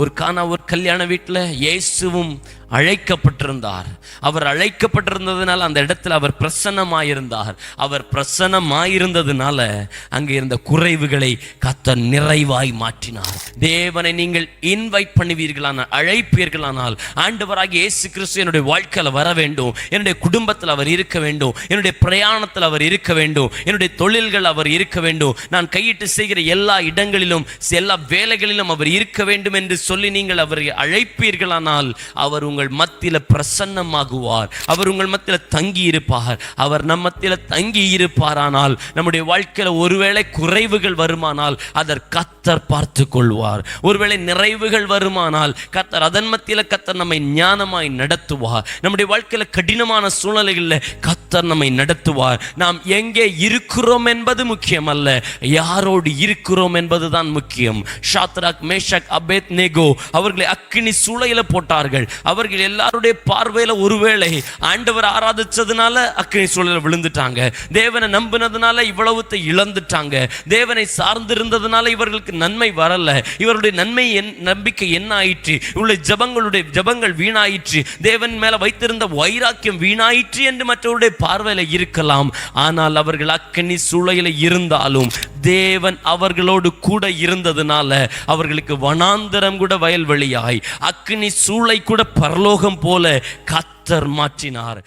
ஒரு கல்யாண வீட்டில் இயேசுவும் அழைக்கப்பட்டிருந்தார். அவர் அழைக்கப்பட்டிருந்ததுனால அந்த இடத்துல அவர் பிரசன்னமாயிருந்தார். அவர் பிரசன்னமாயிருந்ததுனால அங்கே இருந்த குறைவுகளை கர்த்தர் நிறைவாய் மாற்றினார். தேவனை நீங்கள் இன்வைட் பண்ணுவீர்களானால், அழைப்பீர்களானால், ஆண்டவராகிய இயேசு கிறிஸ்து என்னுடைய வாழ்க்கையில் வர வேண்டும், என்னுடைய குடும்பத்தில் அவர் இருக்க வேண்டும், என்னுடைய பிரயாணத்தில் அவர் இருக்க வேண்டும், என்னுடைய தொழில்கள் அவர் இருக்க வேண்டும், நான் கையிட்டு செய்கிற எல்லா இடங்களிலும் எல்லா வேலைகளிலும் அவர் இருக்க வேண்டும் என்று சொல்லி நீங்கள் அவரை அழைப்பீர்களானால் அவர் உங்கள் மத்தியில் பிரசன்னமாகுவார். அவர் உங்கள் மத்தியில் தங்கி இருப்பார். அவர் நம் மத்தியில் தங்கி இருப்பாரானால் நம்முடைய வாழ்க்கையில் ஒருவேளை குறைவுகள் வருமானால் அதற்கு கர்த்தர் பார்த்து கொள்வார். ஒருவேளை நிறைவுகள் வருமானால் கர்த்தர் அதன் மத்தியில் கர்த்தர் நம்மை ஞானமாய் நடத்துவார். நம்முடைய வாழ்க்கையில் கடினமான சூழ்நிலைகளில் கர்த்தர் நம்மை நடத்துவார். நாம் எங்கே இருக்கிறோம் என்பது முக்கியம் அல்ல, யாரோடு இருக்கிறோம் என்பதுதான் முக்கியம். ஷாத்ராக், மேஷாக், அபேத்நேகோ அவர்களை அக்கினி சூளையில போட்டார்கள். அவர்கள் எல்லாருடைய பார்வையில ஒருவேளை ஆண்டவர் ஆராதிச்சதுனால அக்கினி சூளையில விழுந்துட்டாங்க, தேவனை நம்பினதுனால இவ்வளவுத்தை இழந்துட்டாங்க, தேவனை சார்ந்திருந்ததுனால இவர்களுக்கு நன்மை வரல, இவருடைய நன்மை நம்பிக்கை என்ன ஆயிற்று, இவருடைய ஜபங்கள் வீணாயிற்று, தேவன் மேல வைத்திருந்த வைராக்கியம் வீணாயிற்று என்று மற்றவருடைய பார்வையில இருக்கலாம். ஆனால் அவர்கள் அக்கினி சூளையில இருந்தாலும் தேவன் அவர்களோடு கூட இருந்ததுனால அவர்களுக்கு வனாந்தரம் கூட வயல்வெளியாய், அக்கினி சூளை கூட பரலோகம் போல கர்த்தர் மாற்றினார்.